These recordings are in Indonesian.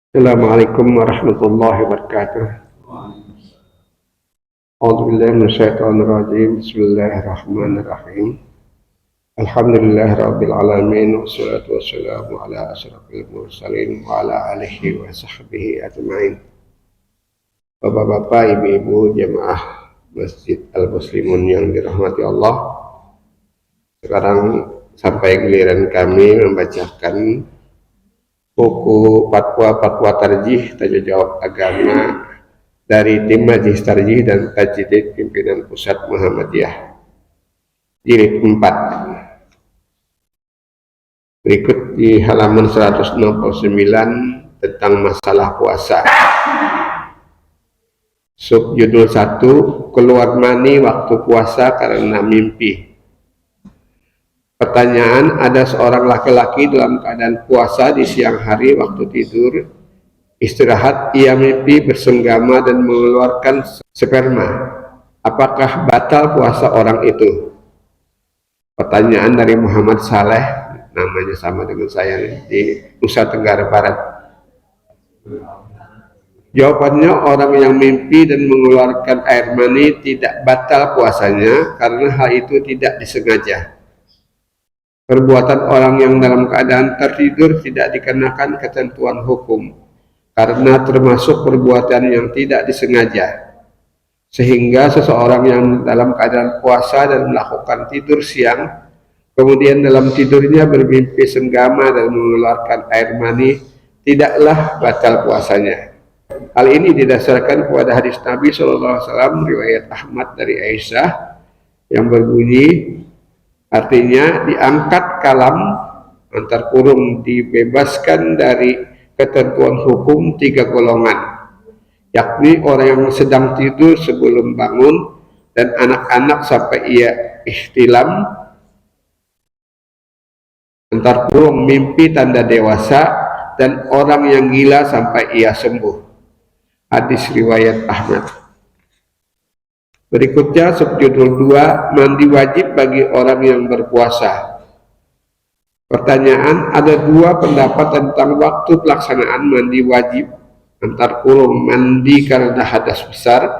Assalamualaikum warahmatullahi wabarakatuh. A'udzubillahi minasyaitonirrajim. Bismillahirrahmanirrahim. Alhamdulillahirabbil alamin wassalatu wassalamu ala asyrafil mursalin wa ala alihi wa sahbihi ajmain. Bapak-bapak, ibu-ibu jemaah Masjid Al-Muslimun yang dirahmati Allah. Sekarang sampai giliran kami membacakan buku fatwa tarjih tanya jawab agama dari tim Majelis Tarjih dan Tajdid Pimpinan Pusat Muhammadiyah jilid 4. Berikut di halaman 169 tentang masalah puasa. Subjudul 1, keluar mani waktu puasa karena mimpi. Pertanyaan, ada seorang laki-laki dalam keadaan puasa di siang hari waktu tidur istirahat, ia mimpi bersenggama dan mengeluarkan sperma. Apakah batal puasa orang itu? Pertanyaan dari Muhammad Saleh, namanya sama dengan saya di Nusa Tenggara Barat. Jawabannya, orang yang mimpi dan mengeluarkan air mani tidak batal puasanya karena hal itu tidak disengaja. Perbuatan orang yang dalam keadaan tertidur tidak dikenakan ketentuan hukum karena termasuk perbuatan yang tidak disengaja. Sehingga seseorang yang dalam keadaan puasa dan melakukan tidur siang, kemudian dalam tidurnya bermimpi senggama dan mengeluarkan air mani, tidaklah batal puasanya. Hal ini didasarkan kepada hadis Nabi SAW riwayat Ahmad dari Aisyah yang berbunyi, artinya diangkat kalam antar kurung dibebaskan dari ketentuan hukum 3 golongan, yakni orang yang sedang tidur sebelum bangun dan anak-anak sampai ia ihtilam, antar kurung mimpi tanda dewasa, dan orang yang gila sampai ia sembuh. Hadis riwayat Ahmad. Berikutnya subjudul 2, mandi wajib bagi orang yang berpuasa. Pertanyaan, ada 2 pendapat tentang waktu pelaksanaan mandi wajib, antar kurung mandi karena hadas besar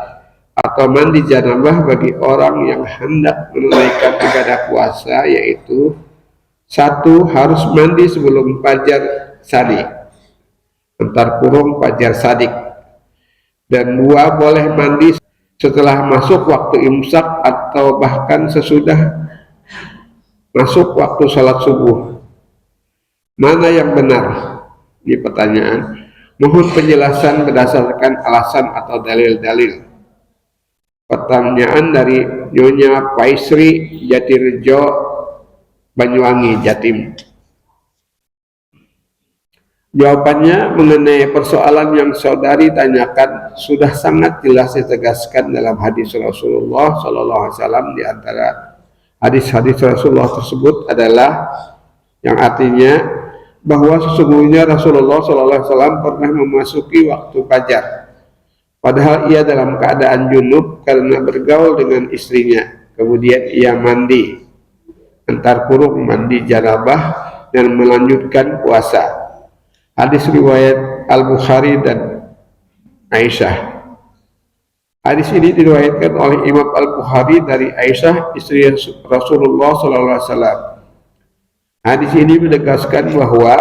atau mandi janabah bagi orang yang hendak menunaikan ibadah puasa, yaitu 1. Harus mandi sebelum fajar shadiq, antar kurung fajar shadiq, dan 2. Boleh mandi setelah masuk waktu imsak atau bahkan sesudah masuk waktu sholat subuh. Mana yang benar? Ini pertanyaan. Mohon penjelasan berdasarkan alasan atau dalil-dalil. Pertanyaan dari Nyonya Paisri, Jatirejo, Banyuwangi, Jatim. Jawabannya mengenai persoalan yang saudari tanyakan sudah sangat jelas ditegaskan dalam hadis Rasulullah SAW. Di antara hadis-hadis Rasulullah tersebut adalah yang artinya bahwa sesungguhnya Rasulullah SAW pernah memasuki waktu fajar, padahal ia dalam keadaan junub karena bergaul dengan istrinya. Kemudian ia mandi, antar kurung mandi janabah, dan melanjutkan puasa. Hadis riwayat Al-Bukhari dan Aisyah. Hadis ini diriwayatkan oleh Imam Al-Bukhari dari Aisyah, istri Rasulullah SAW. Hadis ini menegaskan bahwa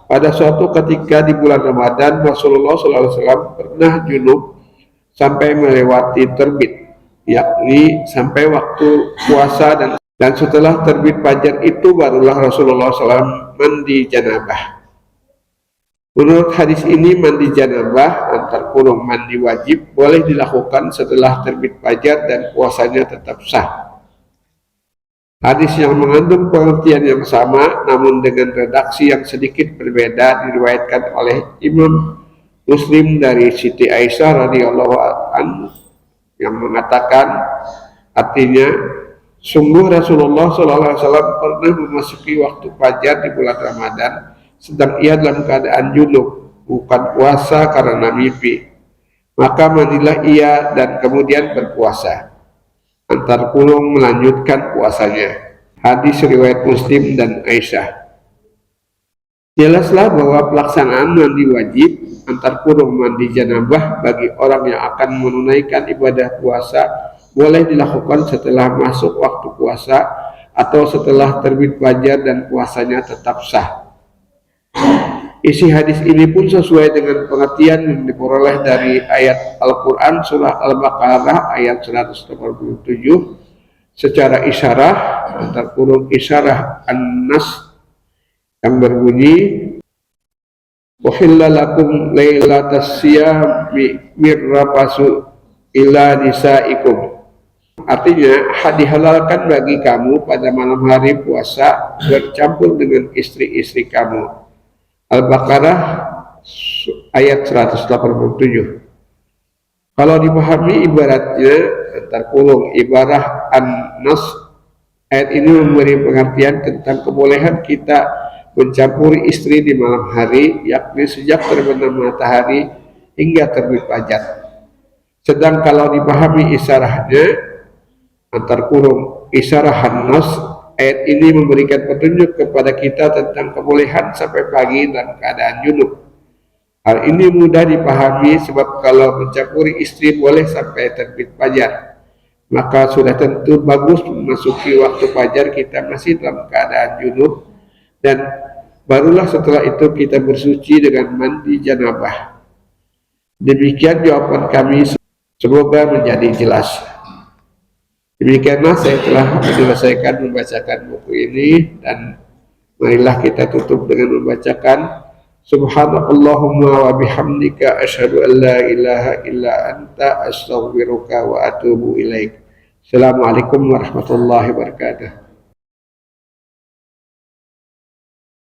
pada suatu ketika di bulan Ramadan, Rasulullah SAW pernah junub sampai melewati terbit, yakni sampai waktu puasa, dan setelah terbit fajar itu barulah Rasulullah SAW mandi janabah. Menurut hadis ini, mandi janabah antar kurung mandi wajib boleh dilakukan setelah terbit fajar dan puasanya tetap sah. Hadis yang mengandung pengertian yang sama namun dengan redaksi yang sedikit berbeda diriwayatkan oleh Imam Muslim dari Siti Aisyah radhiyallahu anha yang mengatakan, artinya, sungguh Rasulullah SAW pernah memasuki waktu fajar di bulan Ramadan sedang ia dalam keadaan junub, bukan puasa karena mimpi. Maka mandilah ia dan kemudian berpuasa, antar kurung melanjutkan puasanya. Hadis riwayat Muslim dan Aisyah. Jelaslah bahwa pelaksanaan mandi wajib antar kurung mandi janabah bagi orang yang akan menunaikan ibadah puasa boleh dilakukan setelah masuk waktu puasa atau setelah terbit fajar dan puasanya tetap sah. Isi hadis ini pun sesuai dengan pengertian yang diperoleh dari ayat Al-Quran surah Al-Baqarah ayat 187 secara isyarah antar kurung isyarah An-Nas yang berbunyi Uhilla lakum lailatas siyami mirrafasu ila nisaikum. Artinya, dihalalkan bagi kamu pada malam hari puasa bercampur dengan istri-istri kamu. Al-Baqarah ayat 187. Kalau dipahami ibaratnya antar kurung ibarah An-Nas, ayat ini memberi pengertian tentang kebolehan kita mencampuri istri di malam hari, yakni sejak terbenam matahari hingga terbit fajar. Sedang kalau dipahami isyarahnya antar kurung isyarah An-Nas, ayat ini memberikan petunjuk kepada kita tentang kebolehan sampai pagi dalam keadaan junub. Hal ini mudah dipahami sebab kalau mencampuri istri boleh sampai terbit fajar, maka sudah tentu bagus memasuki waktu fajar kita masih dalam keadaan junub, dan barulah setelah itu kita bersuci dengan mandi janabah. Demikian jawaban kami, semoga menjadi jelas. Demikianlah saya telah menyelesaikan membacakan buku ini, dan marilah kita tutup dengan membacakan Subhanallahumma wa bihamdika asyhadu an la ilaha illa anta astaghfiruka wa atubu ilaik. Assalamualaikum warahmatullahi wabarakatuh.